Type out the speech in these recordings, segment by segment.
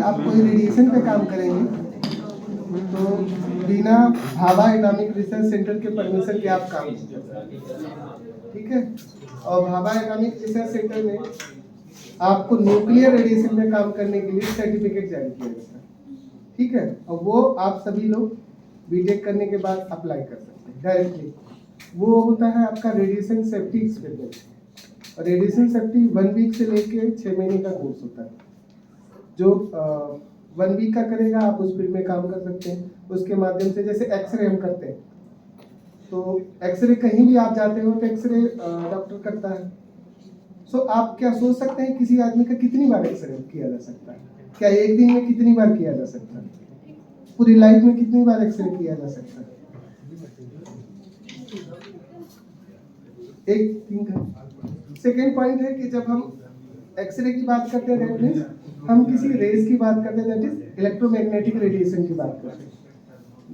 आप कोई रेडिएशन पे काम करेंगे तो बिना भाभा एटॉमिक रिसर्च सेंटर के परमिशन के आप काम नहीं कर सकते, ठीक है। और भाभा एटॉमिक रिसर्च सेंटर में आपको न्यूक्लियर रेडिएशन में काम करने के लिए सर्टिफिकेट जारी किया जाता है, ठीक है। और वो आप सभी लोग बीटेक करने के बाद अप्लाई कर सकते हैं डायरेक्टली। वो होता है आपका रेडिएशन सेफ्टी एक्सपीरियंस। और रेडिएशन सेफ्टी 1 वीक से लेके 6 महीने का कोर्स होता है। जो 1 वीक का करेगा आप उस फील्ड में काम कर सकते हैं। उसके माध्यम से जैसे एक्सरे हम करते हैं, तो एक्सरे कहीं भी आप जाते हो तो एक्सरे डॉक्टर करता है। सो आप क्या सोच सकते हैं किसी आदमी का कितनी बार एक्सरे किया जा सकता है? क्या एक दिन में कितनी बार किया जा सकता है? पूरी लाइफ में कितनी बार एक्सरे किया जा सकता है? एक थिंक है। सेकेंड पॉइंट है कि जब हम एक्सरे की बात करते हैं दैट मीन्स हम किसी रेज की बात करते हैं, दैट इज इलेक्ट्रोमैग्नेटिक रेडिएशन की बात करते हैं।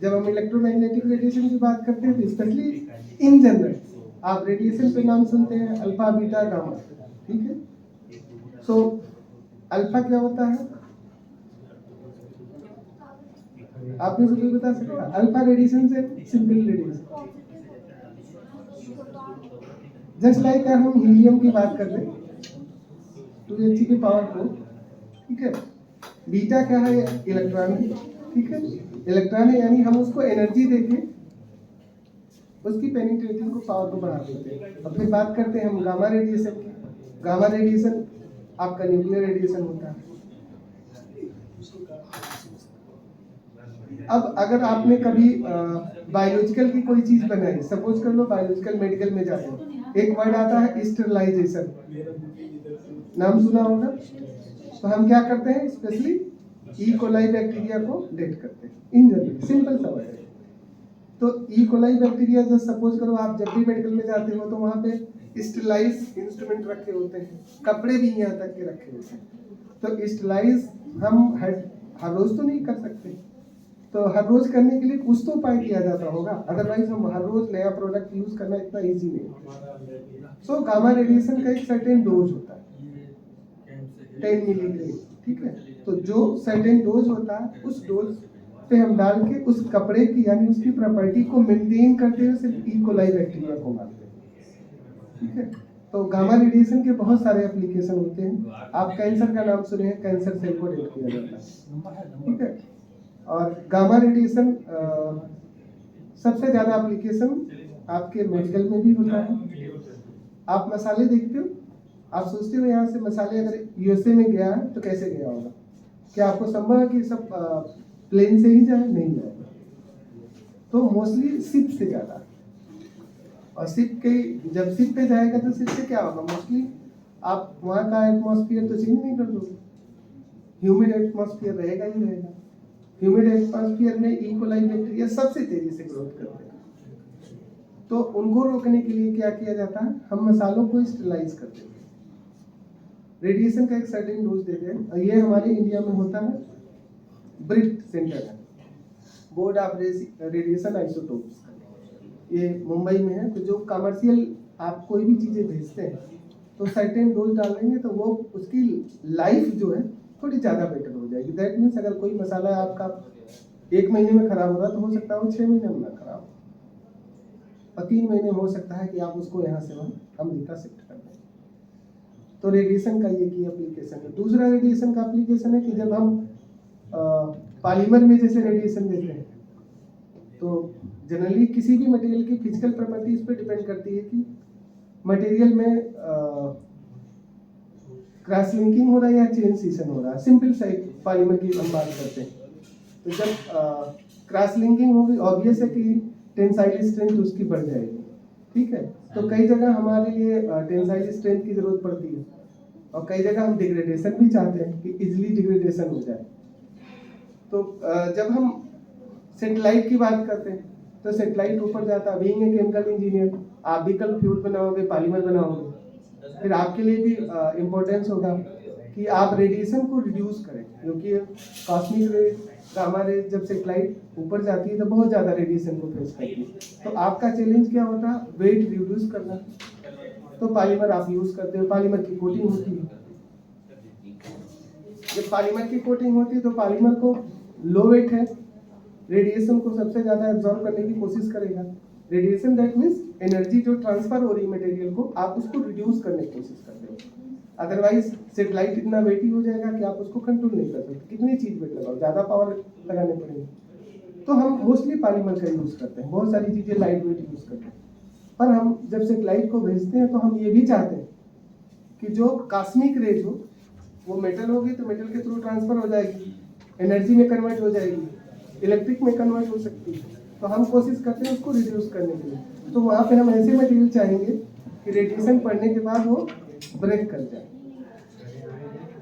जब हम इलेक्ट्रोमैग्नेटिक रेडिएशन की बात करते हैं तो स्पेशली इन जनरल आप रेडिएशन पे नाम सुनते हैं अल्फा बीटा गामा, ठीक है। सो अल्फा क्या होता है आप मुझे भी बता सकते हैं? अल्फा रेडिएशन से सिंपल रेडिएशन, जस्ट लाइक हम हीलियम की बात कर रहे हैं 2He की पावर को, ठीक है। बीटा क्या है? इलेक्ट्रॉन है, ठीक है। इलेक्ट्रॉन है यानी हम उसको एनर्जी देके उसकी पेनिट्रेटिंग को पावर को बढ़ा देते हैं। अब फिर बात करते हैं हम गामा रेडिएशन की। गामा रेडिएशन आपका न्यूक्लियर रेडिएशन होता है। अब अगर आपने कभी बायोलॉजिकल की कोई चीज बनाई, सपोज कर लो बायोलॉजिकल मेडिकल में जाते हो, एक वर्ड आता है स्टरलाइजेशन, नाम सुना होगा। तो हम क्या करते हैं? स्पेशली ई कोलाई बैक्टीरिया को डेट करते हैं, इन जनरल सिंपल सा वर्ड है। तो ई कोलाई बैक्टीरिया जब सपोज करो आप जब भी मेडिकल में जाते हो तो वहाँ पे स्टरलाइज इंस्ट्रूमेंट रखे होते हैं, कपड़े भी यहाँ तक के रखे होते हैं। तो स्टरलाइज हम हर रोज तो नहीं कर सकते, तो हर रोज करने के लिए कुछ तो उपाय किया जाता होगा, अदरवाइज हम हर रोज नया प्रोडक्ट यूज करना इतना इजी नहीं। सो गामा रेडिएशन का एक सर्टेन डोज होता है 10 मिलीग्राम, ठीक है। तो जो सर्टेन डोज होता है उस डोज पे हम डाल के उस कपड़े की यानी उसकी प्रॉपर्टी को मेंटेन करते हुए सिर्फ ई कोलाई बैक्टीरिया को मारते हैं, ठीक है। तो गामा रेडिएशन के बहुत सारे एप्लीकेशन होते हैं। आप कैंसर का नाम सुने हैं, कैंसर सेल को डेट किया जाता है, ठीक है। और गामा रेडिएशन सबसे ज्यादा एप्लीकेशन आपके मेडिकल में भी होता है। आप मसाले देखते हो, आप सोचते हो यहाँ से मसाले अगर यूएसए में गया है तो कैसे गया होगा? क्या आपको संभव है कि सब प्लेन से ही जाए? नहीं जाएगा। तो मोस्टली शिप से ज्यादा, और शिप के जब शिप पे जाएगा तो शिप से क्या होगा? मोस्टली आप वहाँ का एटमॉस्फेयर तो चेंज नहीं कर दोगे, ह्यूमिड एटमॉस्फेयर रहेगा ही रहेगा। ह्यूमिड एटमॉस्फेयर में ई कोलाई बैक्टीरिया सबसे तेजी से ग्रोथ करते हैं। तो उनको रोकने के लिए क्या किया जाता है? हम मसालों को स्टरलाइज करते हैं, रेडिएशन का एक सर्टेन डोज देते हैं। और ये हमारे इंडिया में होता है ब्रिट सेंटर है, बोर्ड ऑफ रेडिएशन आइसोटोप्स, ये मुंबई में है। तो जो कमर्शियल आप कोई भी चीजें भेजते हैं तो सर्टेन डोज डाल देंगे तो वो उसकी लाइफ जो है थोड़ी ज़्यादा बेटर हो जाएगी। दैट मीन्स अगर कोई मसाला आपका 1 महीने में खराब हो रहा है तो हो सकता है वो 6 महीने में ना खराब हो, और 3 महीने में हो सकता है कि आप उसको यहाँ से वहाँ अमेरिका शिफ्ट कर दें। तो रेडिएशन का ये की एप्लीकेशन है। दूसरा रेडिएशन का एप्लीकेशन है कि जब हम पॉलीमर में जैसे रेडिएशन देते हैं तो जनरली किसी भी मटेरियल की फिजिकल प्रॉपर्टी इस पर डिपेंड करती है कि मटेरियल में क्रॉस लिंकिंग हो रहा है या चेन सीशन हो रहा है। सिंपल सा एक पॉलीमर की हम बात करते हैं, तो जब क्रॉस लिंकिंग होगी ऑब्वियस है कि टेंसाइल स्ट्रेंथ उसकी बढ़ जाएगी, ठीक है। तो कई जगह हमारे लिए टेंसाइल स्ट्रेंथ की जरूरत पड़ती है, और कई जगह हम डिग्रेडेशन भी चाहते हैं कि इजिली डिग्रेडेशन हो जाए। तो जब हम सैटेलाइट की बात करते हैं तो सैटेलाइट ऊपर जाता है, बीइंग ए केमिकल इंजीनियर आप भी कल फ्यूल बनाओगे, पॉलीमर बनाओगे, फिर आपके लिए भी इम्पोर्टेंस होगा कि आप रेडिएशन को रिड्यूस करें, क्योंकि कॉस्मिक रे गामा रे जब सैटेलाइट ऊपर जाती है तो बहुत ज़्यादा रेडिएशन को फेस करती है। तो आपका चैलेंज क्या होता है? वेट रिड्यूस करना। तो पॉलीमर आप यूज़ करते हो, पॉलीमर की कोटिंग होती है, जब पॉलीमर की कोटिंग होती है तो पॉलीमर को लो वेट है, रेडिएशन को सबसे ज्यादा एब्जॉर्ब करने की कोशिश करेगा। रेडिएशन दैट मीन्स एनर्जी जो ट्रांसफर हो रही है मटेरियल को, आप उसको रिड्यूस करने की कोशिश करते हो। अदरवाइज सेटेलाइट इतना वेटी हो जाएगा कि आप उसको कंट्रोल नहीं कर सकते। कितनी चीज वेट लगाओ, ज्यादा पावर लगाने पड़ेगी। तो हम मोस्टली पॉलीमर का यूज करते हैं, बहुत सारी चीजें लाइट वेट यूज करते हैं। पर हम जब सेटेलाइट को भेजते हैं तो हम ये भी चाहते हैं कि जो कॉस्मिक रेज हो वो मेटल होगी तो मेटल के थ्रू ट्रांसफर हो जाएगी, एनर्जी में कन्वर्ट हो जाएगी, इलेक्ट्रिक में कन्वर्ट हो सकती है। तो हम कोशिश करते हैं उसको रिड्यूस करने के लिए। तो वहाँ पे हम ऐसे मटेरियल चाहेंगे कि रेडिएशन पड़ने के बाद वो ब्रेक कर जाए,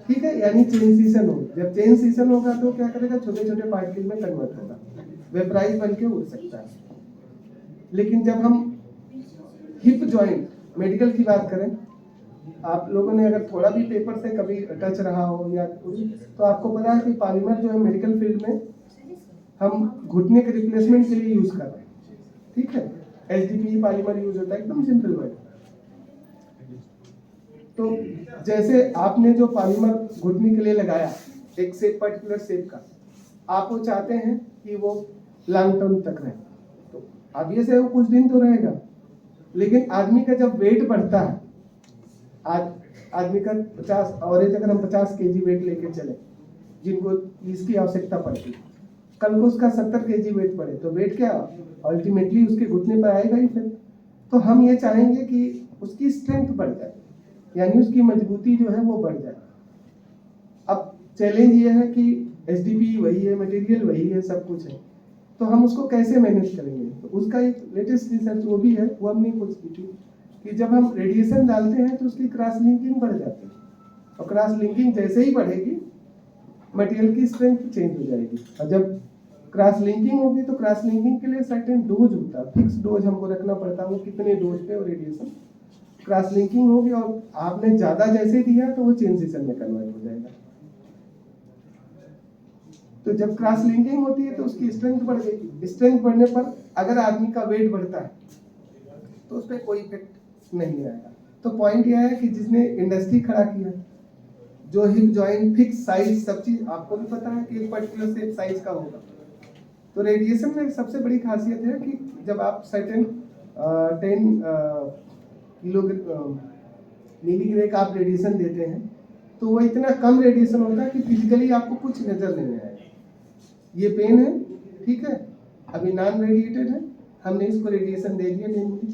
ठीक है, यानी चेन सीशन हो। जब चेन सीशन होगा तो क्या करेगा, छोटे छोटे पार्टिकल में कन्वर्ट होगा, वेपराइज बन के उड़ सकता है। लेकिन जब हम हिप जॉइंट मेडिकल की बात करें, आप लोगों ने अगर थोड़ा भी पेपर से कभी टच रहा हो या कुछ, तो आपको पता है कि पॉलीमर जो है मेडिकल फील्ड में हम घुटने के रिप्लेसमेंट के लिए यूज कर रहे हैं, ठीक है। HDPE पॉलीमर यूज होता है, एकदम सिंपल वर्ड। तो जैसे आपने जो पॉलीमर घुटने के लिए लगाया एक शेप, पर्टिकुलर शेप का, आप वो चाहते हैं कि वो लॉन्ग टर्म तक रहे, तो ऑब्वियस है वो कुछ दिन तो रहेगा। लेकिन आदमी का जब वेट बढ़ता है, आज आदमी का 50 और अगर हम 50 kg वेट लेके चले, जिनको इसकी आवश्यकता पड़ती है, कल को उसका 70 kg वेट बढ़े तो वेट क्या अल्टीमेटली उसके घुटने पर आएगा ही फिर। तो हम ये चाहेंगे कि उसकी स्ट्रेंथ बढ़ जाए, यानी उसकी मजबूती जो है वो बढ़ जाए। अब चैलेंज ये है कि HDPE वही है, मटेरियल वही है, सब कुछ है, तो हम उसको कैसे मैनेज करेंगे। तो उसका एक लेटेस्ट रिसर्च वो भी है, वो हमने कुछ की थी कि जब हम रेडिएशन डालते हैं तो उसकी क्रॉस लिंकिंग बढ़ जाती है, और क्रॉस लिंकिंग जैसे ही बढ़ेगी मटेरियल की स्ट्रेंथ चेंज हो जाएगी। और जब क्रॉस लिंकिंग होगी तो क्रॉस लिंकिंग के लिए सर्टेन डोज होता है, फिक्स डोज हमको रखना पड़ता है, वो कितने डोज पे और रेडिएशन क्रॉस लिंकिंग होगी, और आपने ज्यादा जैसे दिया तो वो चेन सीशन में कन्वर्ट हो जाएगा। तो जब क्रॉस लिंकिंग होती है तो उसकी स्ट्रेंथ बढ़ गई। स्ट्रेंथ बढ़ने पर अगर आदमी का वेट बढ़ता है तो उस पर कोई इफेक्ट नहीं आएगा। तो पॉइंट यह है कि जिसने इंडस्ट्री खड़ा किया, जो हिप जॉइंट फिक्स साइज सब चीज आपको भी पता है कि एक पर्टिकुलर शेप साइज का होगा। तो रेडिएशन में सबसे बड़ी खासियत है कि जब आप सर्टेन 10 किलो मिलीग्रे का आप रेडिएशन देते हैं तो वो इतना कम रेडिएशन होता है कि फिजिकली आपको कुछ नजर नहीं आएगा। ये पेन है, ठीक है, अभी नॉन रेडिएटेड है, हमने इसको रेडिएशन दे दिया, नहीं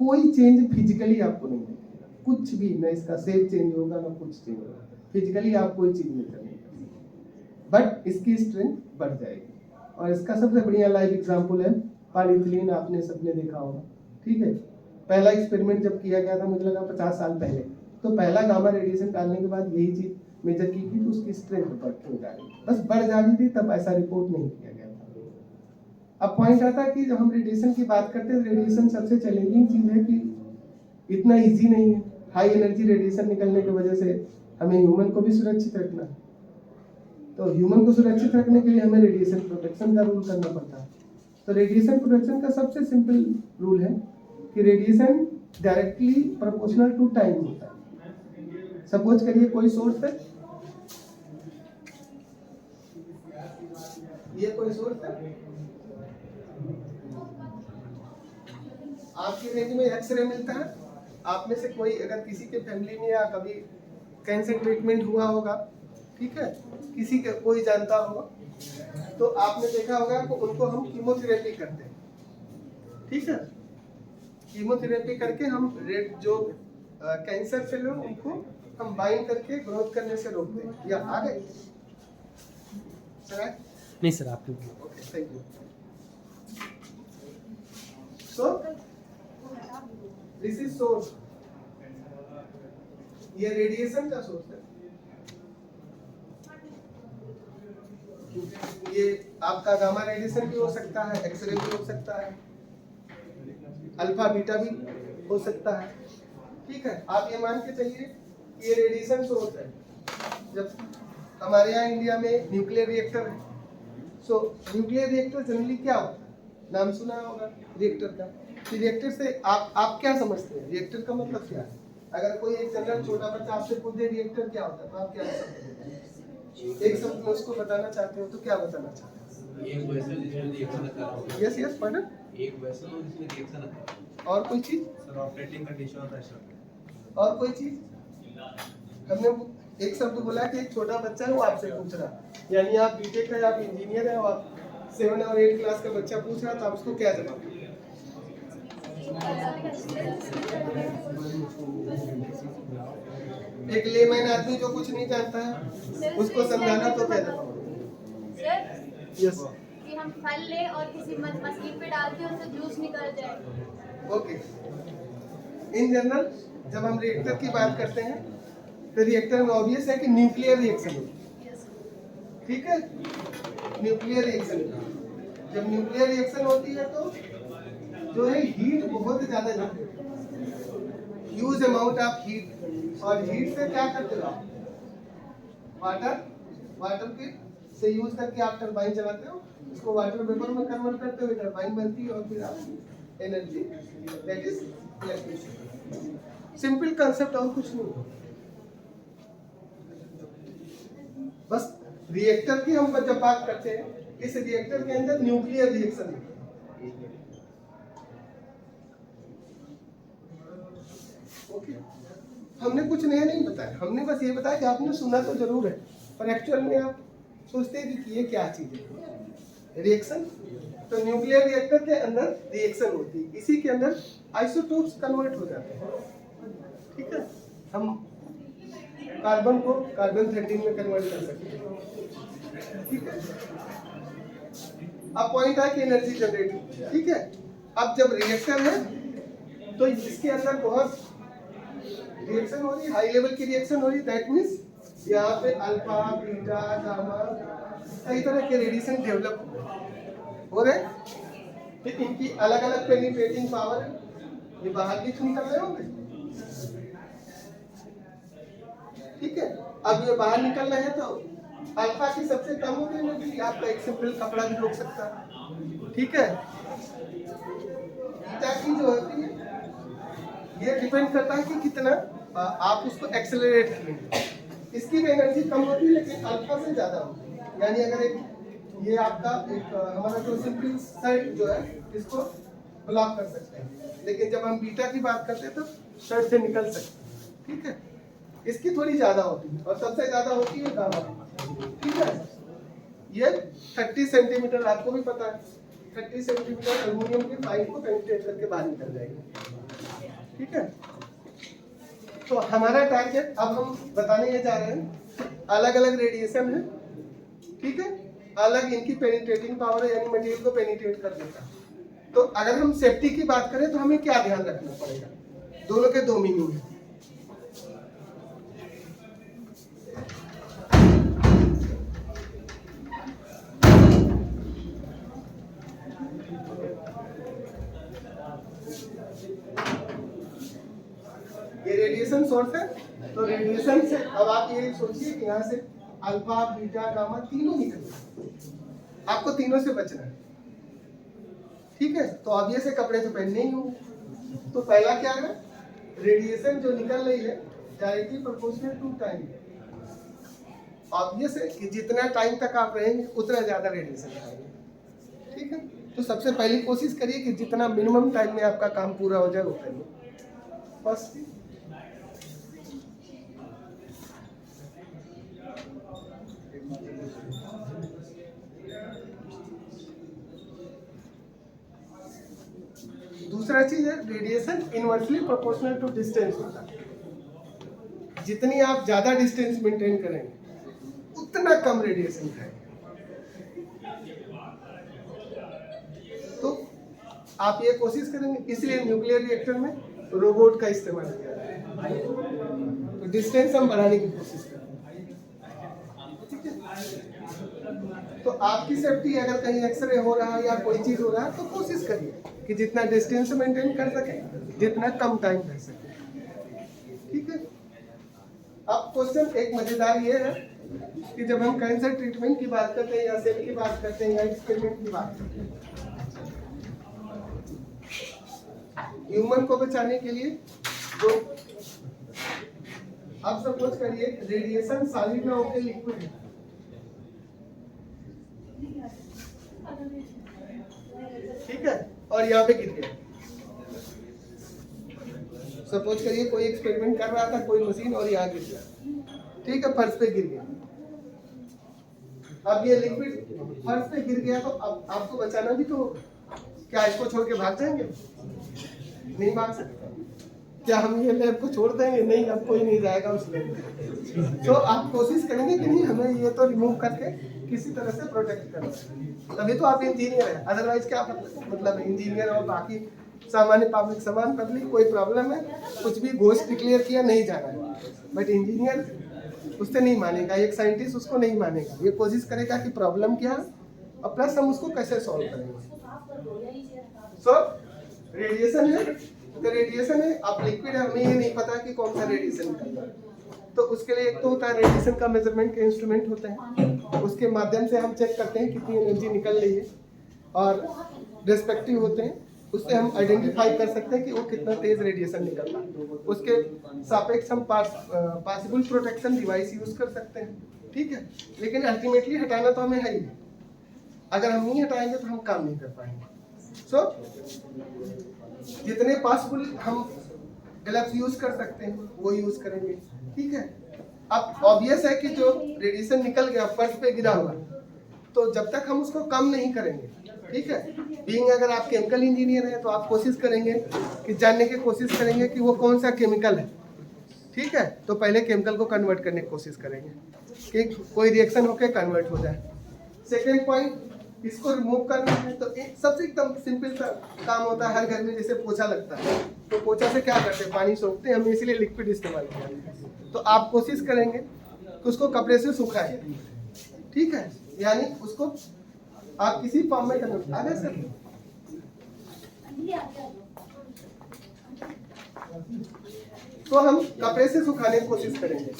कोई चेंज फिजिकली आपको नहीं दिखेगा, कुछ भी, ना इसका शेप चेंज होगा ना कुछ चेंज होगा, फिजिकली आप कोई चीज नहीं करेंगे, बट इसकी स्ट्रेंथ बढ़ जाएगी। और इसका सबसे बढ़िया लाइव एग्जांपल है पॉलीइथिलीन, आपने सबने देखा होगा, ठीक है। पहला एक्सपेरिमेंट जब किया गया था, मुझे लगा 50 साल पहले, तो पहला गामा रेडिएशन डालने के बाद यही चीज मेजर की थी, तो उसकी स्ट्रेंथ बढ़ती जा रही, बस बढ़ जा रही थी, तब ऐसा रिपोर्ट नहीं किया गया था। अब पॉइंट आता है कि जब हम रेडिएशन की बात करते हैं, रेडिएशन सबसे चैलेंजिंग चीज है कि इतना इजी नहीं है। हाई एनर्जी रेडिएशन निकलने की वजह से हमें ह्यूमन को भी सुरक्षित रखना है, तो ह्यूमन को सुरक्षित रखने के लिए हमें रेडिएशन प्रोटेक्शन का रूल करना पड़ता है। तो रेडिएशन प्रोटेक्शन का सबसे सिंपल रूल है कि radiation directly proportional to time होता है। सपोज करिए कोई सोर्स है, ये कोई सोर्स है, आपकी रेंज में एक्सरे मिलता है, आप में से कोई अगर किसी के फैमिली में या कभी कैंसर ट्रीटमेंट हुआ होगा, ठीक है, किसी के कोई जानता होगा, तो आपने देखा होगा कि उनको हम कीमोथेरेपी करते हैं, ठीक है। कीमोथेरेपी करके हम रेड जो कैंसर सेल हो उनको हम बाइंड करके ग्रोथ करने से रोकते हैं। या आगे सर नहीं सर, आप okay, thank you. So this is source, ये रेडिएशन का सोर्स है। ये आपका गामा रेडिएशन भी हो सकता है, एक्सरे भी हो सकता है, अल्फा बीटा भी हो सकता है, ठीक है। आप ये मान के चलिए ये रेडिएशन सोर्स है। जब हमारे यहाँ इंडिया में न्यूक्लियर रिएक्टर है, सो न्यूक्लियर रिएक्टर जनरली क्या होता है, नाम सुना होगा रिएक्टर का। रिएक्टर से आप क्या समझते हैं, रिएक्टर का मतलब क्या है? अगर कोई एक जनरल छोटा बच्चा आपसे पूछे रिएक्टर क्या होता है तो आप क्या समझते हैं? एक शब्द में उसको बताना चाहते हो तो क्या बताना चाहते हो? एक वेसल जिसमें रिएक्शन अकर हो। यस यस पढ़ो। एक वेसल हो जिसमें रिएक्शन अकर हो। और कोई चीज? सर ऑपरेटिंग कंडीशन और प्रेशर। और कोई चीज? हमने एक शब्द बोला कि एक छोटा बच्चा है वो आपसे पूछ रहा, यानी आप बीटेक है, आप इंजीनियर है, और आप 7 और 8 क्लास का बच्चा पूछ रहा, तो आप उसको क्या जवाब देंगे? एक लेमैन आदमी जो कुछ नहीं जानता है उसको समझाना तो क्या जवाब? यस कि हम फल ले और किसी मशीन पे डाल के उससे जूस निकल जाए। ओके। इन जनरल जब हम रिएक्टर की बात करते हैं तो रिएक्टर में ऑब्वियस है कि न्यूक्लियर रिएक्शन होती है, ठीक है? न्यूक्लियर रिएक्शन, जब न्यूक्लियर रिएक्शन होती है तो जो है हीट बहुत ज्यादा जाती है, ह्यूज अमाउंट ऑफ हीट, और हीट से क्या करते हो आप? वाटर के से यूज करके आप टरबाइन चलाते हो, उसको वाटर वेपर में कन्वर्ट करते हो, टरबाइन बनती है और फिर आप energy, that is electricity. Simple concept, और कुछ नहीं। बस रिएक्टर की हम जब बात करते हैं, इस रिएक्टर के अंदर न्यूक्लियर रिएक्शन है। ओके, हमने कुछ नया नहीं बताया, हमने बस ये बताया कि आपने सुना तो जरूर है, पर एक्चुअल में आप सोचते हैं कि ये क्या चीज है, रिएक्शन। तो न्यूक्लियर रिएक्टर के अंदर रिएक्शन होती है, इसी के अंदर आइसोटोप्स कन्वर्ट हो जाते हैं, ठीक है? हम कार्बन को कार्बन 13 में कन्वर्ट कर सकते हैं, ठीक है? अब पॉइंट है कि एनर्जी जनरेट होती है, ठीक है? अब जब रिएक्टर है तो इसके अंदर बहुत रिएक्शन हो रही, हाई लेवल की रिएक्शन हो रही, दैट मींस यहाँ पे अल्फा, बीटा, गामा, कई तरह के रेडिएशन डेवलप हो रहे, ठीक? इनकी अलग अलग पेनिट्रेटिंग पावर है, ये बाहर भी निकल रहे होंगे, ठीक है? अब ये बाहर निकल रहे हैं तो अल्फा की सबसे कम होगी एनर्जी, आपका एक सिंपल कपड़ा भी रोक सकता है, ठीक है? बीटा की जो होती है ये डिपेंड करता है कि कितना आप उसको एक्सेलरेट करेंगे, इसकी भी एनर्जी कम होती है लेकिन अल्फा से ज्यादा होती है, यानी अगर एक ये आपका एक हमारा जो सिंपल साइड जो है इसको ब्लॉक कर सकते हैं, लेकिन जब हम बीटा की बात करते हैं तो शर्ट से निकल सकते हैं, ठीक है? इसकी थोड़ी ज्यादा होती है, और सबसे ज्यादा होती है गामा, ठीक है? ये 30 सेंटीमीटर, आपको भी पता है 30 सेंटीमीटर एल्यूमिनियम की पाइप को पेनिट्रेट करके बाहर निकल जाएगी, ठीक है? तो हमारा टारगेट अब हम बताने ये जा रहे हैं, अलग अलग रेडिएशन है, ठीक है? अलग इनकी पेनिट्रेटिंग पावर है, यानी मटेरियल को पेनिट्रेट कर देता है। तो अगर हम सेफ्टी की बात करें तो हमें क्या ध्यान रखना पड़ेगा? दोनों के दो मीनिंग है। ये रेडिएशन सोर्स है, तो रेडिएशन से अब आप ये सोचिए कि यहाँ से अल्फा, बीटा, गामा तीनों निकल रहे, आपको तीनों से बचना है, ठीक है? तो अब ये से कपड़े तो पहनने ही होंगे, तो पहला क्या है, रेडिएशन जो निकल रही है directly proportional to time, obvious है कि जितना टाइम तक आप रहेंगे उतना ज्यादा रेडिएशन आएगा, ठीक है? तो सबसे पहली कोशिश करिए कि जितना मिनिमम टाइम में आपका काम पूरा हो जाए वो करिए, बस। दूसरा चीज है radiation inversely proportional to distance होता है, जितनी आप ज्यादा डिस्टेंस मेंटेन करेंगे उतना कम रेडिएशन खाएंगे, तो आप ये कोशिश करेंगे, इसलिए न्यूक्लियर रिएक्टर में रोबोट का इस्तेमाल किया जाता है, तो डिस्टेंस हम बढ़ाने की कोशिश करेंगे, ठीक है? तो आपकी सेफ्टी, अगर कहीं एक्सरे हो रहा है या कोई चीज हो रहा है तो कोशिश करिए कि जितना डिस्टेंस मेंटेन कर सके, जितना कम टाइम रह सके, ठीक है? अब क्वेश्चन एक मजेदार ये है कि जब हम कैंसर ट्रीटमेंट की बात करते हैं या सेल की बात करते हैं या एक्सपेरिमेंट की बात करते हैं, ह्यूमन को बचाने के लिए जो, अब सपोज करिए रेडिएशन सॉलिड में होकर लिक्विड है, ठीक है, और यहाँ पे गिर गया। सपोज करिए कोई एक्सपेरिमेंट कर रहा था कोई मशीन और यहाँ गिर गया, ठीक है, फर्श पे गिर गया। अब ये लिक्विड फर्श पे गिर गया तो अब आपको बचाना भी तो होगा। क्या इसको छोड़ के भाग जाएंगे? नहीं भाग सकते। क्या हम ये लैब को छोड़ देंगे? नहीं, अब कोई नहीं जाएगा उस लैब में। तो आप कोशिश करेंगे कि नहीं, हमें ये तो रिमूव करके किसी तरह से प्रोटेक्ट करना। तभी तो आप इंजीनियर है, अदरवाइज क्या मतलब है? इंजीनियर और बाकी सामान्य पब्लिक समान पब्लिक कोई प्रॉब्लम है, कुछ भी घोष डिक्लेयर किया नहीं जाना है, बट इंजीनियर उससे नहीं मानेगा, एक साइंटिस्ट उसको नहीं मानेगा। ये कोशिश करेगा कि प्रॉब्लम क्या है और प्लस हम उसको कैसे सॉल्व करेंगे। सो रेडिएशन है तो रेडिएशन है, आप लिक्विड है, हमें ये नहीं पता कि कौन सा रेडिएशन निकल रहा है, तो उसके लिए एक तो होता है रेडिएशन का मेजरमेंट के इंस्ट्रूमेंट होते हैं, उसके माध्यम से हम चेक करते हैं कितनी एनर्जी निकल रही है, और रेस्पेक्टिव होते हैं, उससे हम आइडेंटिफाई कर सकते हैं कि वो कितना तेज रेडिएशन निकल रहा है। उसके सापेक्ष हम पॉसिबल प्रोटेक्शन डिवाइस यूज कर सकते हैं, ठीक है। लेकिन अल्टीमेटली हटाना तो हमें है ही, अगर हम नहीं हटाएंगे तो हम काम नहीं कर पाएंगे। सो जितने पॉसिबल हम ग्लव्स यूज कर सकते हैं वो यूज करेंगे, ठीक है। अब ऑब्वियस है कि जो रेडिएशन निकल गया फर्श पे गिरा हुआ, तो जब तक हम उसको कम नहीं करेंगे, ठीक है, बीइंग अगर आप केमिकल इंजीनियर हैं तो आप कोशिश करेंगे कि जानने की कोशिश करेंगे कि वो कौन सा केमिकल है, ठीक है। तो पहले केमिकल को कन्वर्ट करने की कोशिश करेंगे कि कोई रिएक्शन होकर कन्वर्ट हो जाए। सेकेंड पॉइंट, इसको रिमूव करना है तो सबसे एकदम सिंपल सा काम होता है, हर घर में जैसे पोछा लगता है, तो पोछा से क्या करते हैं, पानी सोखते हैं, हमने इसीलिए लिक्विड इस्तेमाल किया। तो आप कोशिश करेंगे कि उसको कपड़े से सुखाएं, ठीक है, यानी उसको आप किसी फॉर्म में कन्वर्ट आ गए सर। तो हम कपड़े से सुखाने की कोशिश करेंगे।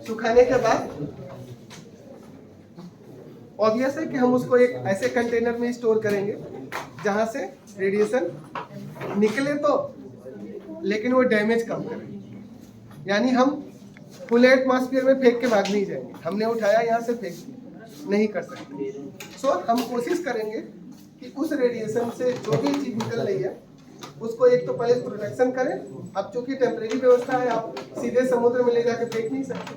सुखाने के बाद ऑब्वियस है कि हम उसको एक ऐसे कंटेनर में स्टोर करेंगे जहां से रेडिएशन निकले तो, लेकिन वो डैमेज कम करे। यानी हम फुल एटमॉस्फेयर में फेंक के भाग नहीं जाएंगे, हमने उठाया यहाँ से फेंक दिया, नहीं कर सकते। सो हम कोशिश करेंगे कि उस रेडिएशन से जो भी चीज निकल रही है उसको एक तो पहले प्रोटेक्शन करें। अब चूंकि टेम्परेरी व्यवस्था है, आप सीधे समुद्र में ले जाकर फेंक नहीं सकते,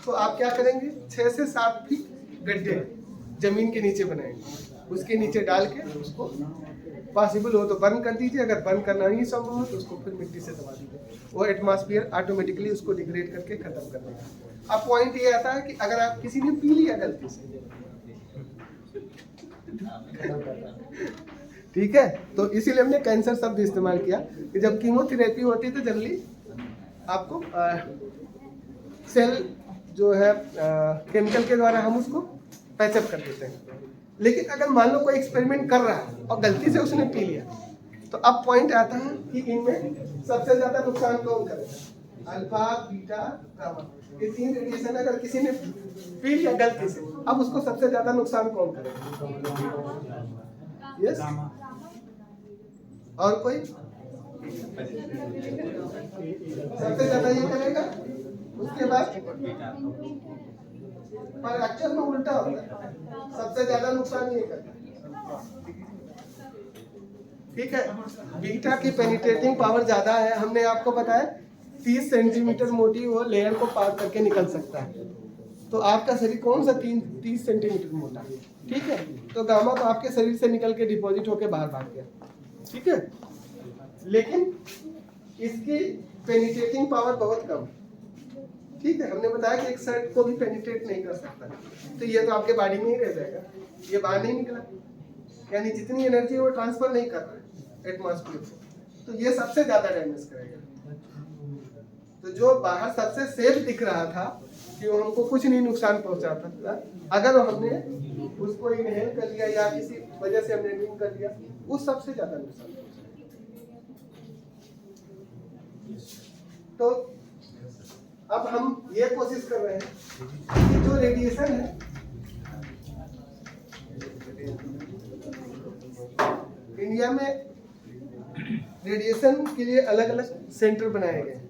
तो आप क्या करेंगे, 6 से 7 फीट गड्ढे जमीन के नीचे बनाएंगे, उसके नीचे डाल के उसको पॉसिबल हो तो बर्न कर दीजिए, अगर बर्न करना नहीं संभव हो तो उसको फिर मिट्टी से दबा दीजिए, वो एटमॉस्फेयर ऑटोमेटिकली उसको डिग्रेड करके खत्म कर देगा। अब पॉइंट ये आता है कि अगर आप किसी ने पी लिया गलती से, ठीक है, तो इसीलिए हमने कैंसर शब्द इस्तेमाल किया कि जब कीमोथेरेपी होती है तो जनरली आपको सेल जो है केमिकल के द्वारा हम उसको पैचअप कर देते हैं। लेकिन अगर मान लो कोई एक्सपेरिमेंट कर रहा है और गलती से उसने पी लिया, तो अब पॉइंट आता है कि इनमें सबसे ज्यादा नुकसान कौन करेगा, अल्फा, बीटा, गामा, ये 3 रेडिएशन अगर किसी ने पी लिया गलती से, अब उसको सबसे ज्यादा नुकसान कौन करेगा? यस, और कोई सबसे ज्यादा ये करेगा, उसके बाद पर एक्चुअल में उल्टा होता है, सबसे ज्यादा नुकसान ये करता है, ठीक है। बीटा की पेनिट्रेटिंग पावर ज्यादा है, हमने आपको बताया 30 सेंटीमीटर मोटी वो लेयर को पार करके निकल सकता है, तो आपका शरीर कौन सा 30 सेंटीमीटर मोटा है, ठीक है, तो गामा तो आपके शरीर से निकल के डिपॉजिट होके बाहर भाग गया, ठीक है। लेकिन इसकी पेनिट्रेटिंग पावर बहुत कम, ठीक है, हमने बताया कि एक शर्ट को भी पेनिट्रेट नहीं कर सकता, तो ये तो आपके बॉडी में ही रह जाएगा, ये बाहर नहीं निकला, यानी जितनी एनर्जी वो ट्रांसफर नहीं कर रहा है एटमॉस्फेयर को, तो ये सबसे ज्यादा डैमेज करेगा। तो जो बाहर सबसे सेफ दिख रहा था कि वो हमको कुछ नहीं नुकसान पहुंचाता था, अगर हमने उसको इनहेल कर लिया या किसी वजह से हमने ड्रिंक कर लिया, वो सबसे ज्यादा नुकसान पहुंचाता। तो अब हम ये कोशिश कर रहे हैं कि जो रेडिएशन है, इंडिया में रेडिएशन के लिए अलग अलग सेंटर बनाए गए हैं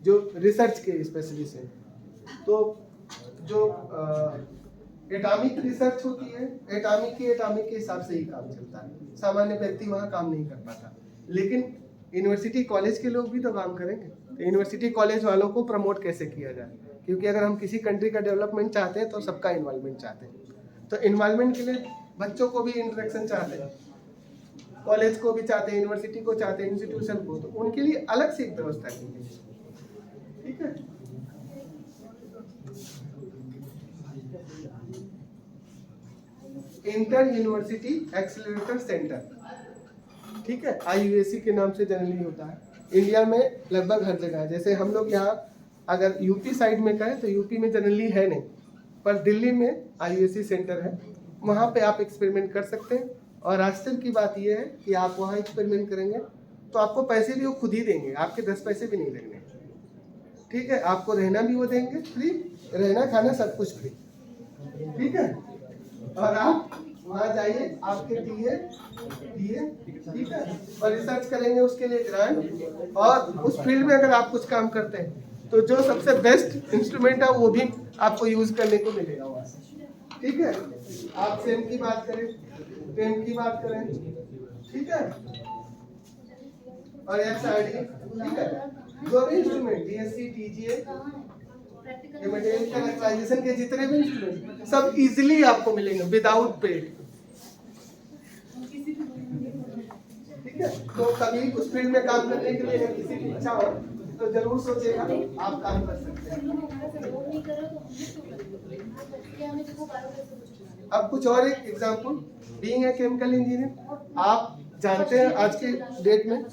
जो रिसर्च के स्पेशलिस्ट हैं। तो जो एटॉमिक रिसर्च होती है, एटॉमिक के हिसाब से ही काम चलता है, सामान्य व्यक्ति वहाँ काम नहीं कर पाता। लेकिन यूनिवर्सिटी कॉलेज के लोग भी तो काम करेंगे। तो यूनिवर्सिटी कॉलेज वालों को प्रमोट कैसे किया जाए, क्योंकि अगर हम किसी कंट्री का डेवलपमेंट चाहते हैं तो सबका इन्वॉल्वमेंट चाहते हैं। तो इन्वॉल्वमेंट के लिए बच्चों को भी इंटरेक्शन चाहते हैं, कॉलेज को भी चाहते हैं, यूनिवर्सिटी को चाहते हैं, इंस्टीट्यूशन को, तो उनके लिए अलग से एक व्यवस्था की गई। ठीक है, इंटर यूनिवर्सिटी एक्सेलरेटर सेंटर, ठीक है, IUAC के नाम से जनरली होता है। इंडिया में लगभग हर जगह है। जैसे हम लोग यहाँ अगर यूपी साइड में कहें तो यूपी में जनरली है नहीं, पर दिल्ली में IUAC सेंटर है, वहाँ पे आप एक्सपेरिमेंट कर सकते हैं। और आश्चर्य की बात यह है कि आप वहाँ एक्सपेरिमेंट करेंगे तो आपको पैसे भी वो खुद ही देंगे, आपके 10 पैसे भी नहीं लगने। ठीक है, आपको रहना भी वो देंगे फ्री, रहना खाना सब कुछ फ्री। ठीक है, और आप वहाँ जाइए, आपके टीए ठीक है, और रिसर्च करेंगे, उसके लिए ग्रांट, और उस फील्ड में अगर आप कुछ काम करते हैं तो जो सबसे बेस्ट इंस्ट्रूमेंट है वो भी आपको यूज करने को मिलेगा वहाँ से। ठीक है, आप सेम की बात करें, टेम की बात करें, ठीक है, और XRD, ठीक है, जो भी इंस्ट्रूमेंट DSC TGA, ये मटेरियल कैरेक्टराइजेशन के जितने भी इंस्ट्रूमेंट सब इजीली आपको मिलेंगे विदाउट पेड। ठीक है, तो कभी उस फील्ड में काम करने के लिए अगर किसी की इच्छा हो तो जरूर सोचेगा, आप काम कर सकते हैं। अब कुछ और एक example, being a chemical engineer, आप जानते हैं आज के डेट में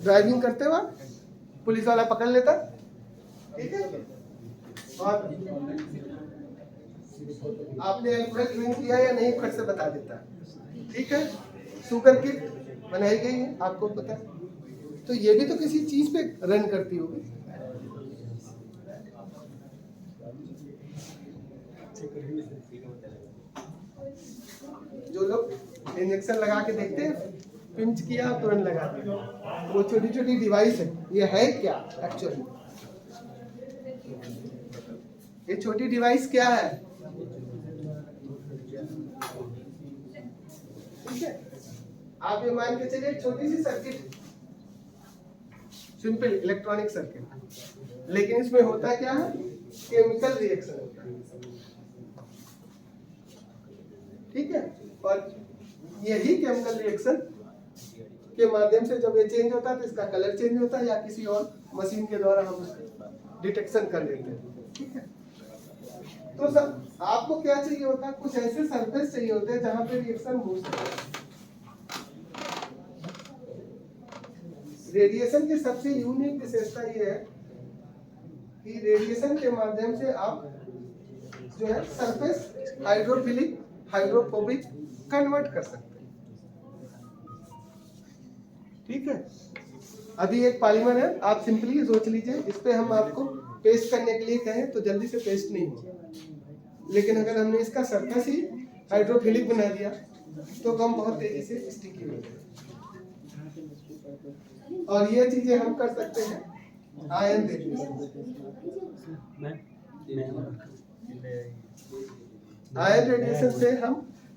ड्राइविंग करते वक्त पुलिस वाला पकड़ लेता, ठीक है, और आपने अल्कोहल ड्रिंक किया या नहीं फट से बता देता। ठीक है, शुगर किट बनाई गई है, आपको पता है, तो ये भी तो किसी चीज पे रन करती होगी। जो लोग इंजेक्शन लगा के देखते हैं, पिंच किया तुरंत लगा दिया, वो छोटी छोटी डिवाइस है, ये है क्या एक्चुअली, ये छोटी डिवाइस क्या है? ठीक है, आप ये मान के चलिए छोटी सी सर्किट, सिंपल इलेक्ट्रॉनिक सर्किट, लेकिन इसमें होता क्या है, केमिकल रिएक्शन होता है। ठीक है, और यही केमिकल रिएक्शन के माध्यम से जब ये चेंज होता है तो इसका कलर चेंज होता है, या किसी और मशीन के द्वारा हम डिटेक्शन कर लेते हैं। ठीक है, तो सब आपको क्या चाहिए होता है, कुछ ऐसे सरफेस चाहिए होते हैं जहां पे रिएक्शन हो सके। रेडिएशन की सबसे यूनिक विशेषता ये है कि रेडिएशन के माध्यम से आप जो है सरफेस हाइड्रोफिलिक हाइड्रोफोबिक कन्वर्ट कर सकते हैं। ठीक है, अभी एक पॉलीमर है, आप सिंपली सोच लीजिए, इस पे हम आपको पेस्ट करने के लिए कहें तो जल्दी से पेस्ट नहीं होगा, लेकिन अगर हमने इसका सरफेस ही हाइड्रोफिलिक बना दिया तो गम बहुत तेजी से स्टिकी हो जाएगा। और ये चीजें हम कर सकते हैं आयन रेडिएशन से हम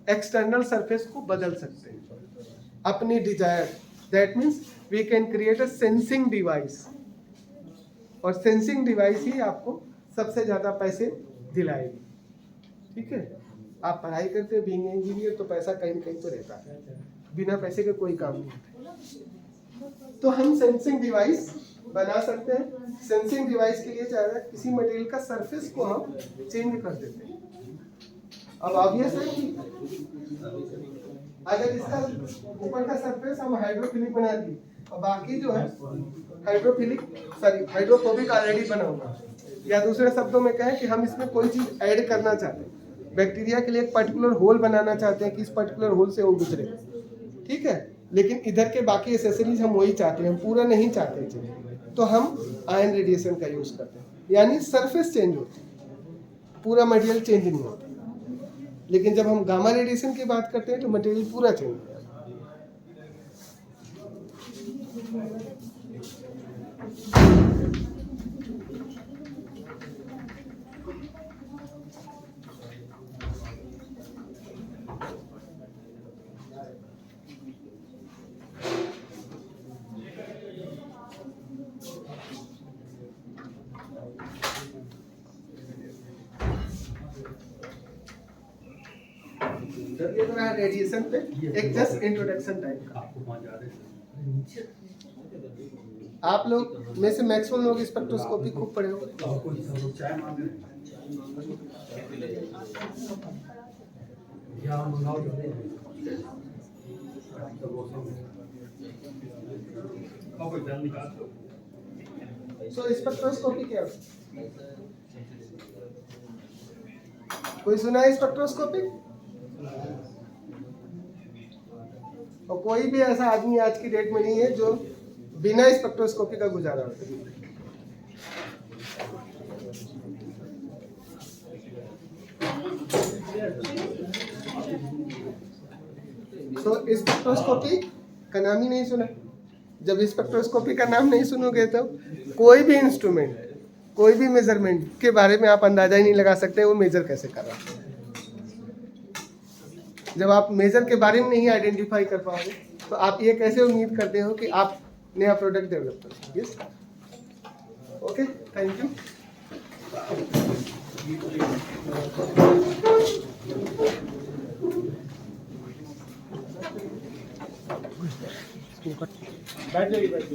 एक्सटर्नल सरफेस को बदल सकते हैं अपनी desire, that means we can create a sensing device, और सेंसिंग डिवाइस ही आपको सबसे ज्यादा पैसे दिलाएगी। ठीक है, आप पढ़ाई करते हैं बीइंग इंजीनियर तो पैसा कहीं न कहीं तो रहता है, बिना पैसे के कोई काम नहीं होता। तो हम सेंसिंग डिवाइस बना सकते हैं। सेंसिंग डिवाइस के लिए चाहिए किसी मटेरियल का सरफेस को हम चेंज कर देते हैं। अब ऑब्वियस है कि अगर इसका ऊपर का सरफेस हम हाइड्रोफिलिक बना दिए और बाकी जो है हाइड्रोफोबिक ऑलरेडी बना हुआ, या दूसरे शब्दों में कहें कि हम इसमें कोई चीज ऐड करना चाहते हैं, बैक्टीरिया के लिए एक पर्टिकुलर होल बनाना चाहते हैं कि इस पर्टिकुलर होल से वो गुजरे। ठीक है, लेकिन इधर के बाकी एसेसरीज हम वही चाहते हैं, हम पूरा नहीं चाहते हैं, तो हम आयन रेडिएशन का यूज करते हैं, यानी सरफेस चेंज होती है, पूरा मटेरियल चेंज नहीं होता। लेकिन जब हम गामा रेडिएशन की बात करते हैं तो मटेरियल पूरा चेंज होता है। ये तो रहा रेडिएशन पे एक जस्ट इंट्रोडक्शन टाइप का। आप लोग में से मैक्सिमम लोग स्पेक्ट्रोस्कोपी खूब पढ़े हो। सो स्पेक्ट्रोस्कोपी क्या है? कोई सुना है स्पेक्ट्रोस्कोपी? और कोई भी ऐसा आदमी आज की डेट में नहीं है जो बिना स्पेक्ट्रोस्कोपी का गुजारा हो। तो स्पेक्ट्रोस्कोपी का नाम ही नहीं सुना। जब स्पेक्ट्रोस्कोपी का नाम नहीं सुनोगे तो कोई भी इंस्ट्रूमेंट, कोई भी मेजरमेंट के बारे में आप अंदाजा ही नहीं लगा सकते वो मेजर कैसे कर रहा है। जब आप मेजर के बारे में नहीं आइडेंटिफाई कर पाओगे तो आप ये कैसे उम्मीद करते हो कि आप नया प्रोडक्ट डेवलप करोगे। Yes, okay, thank you.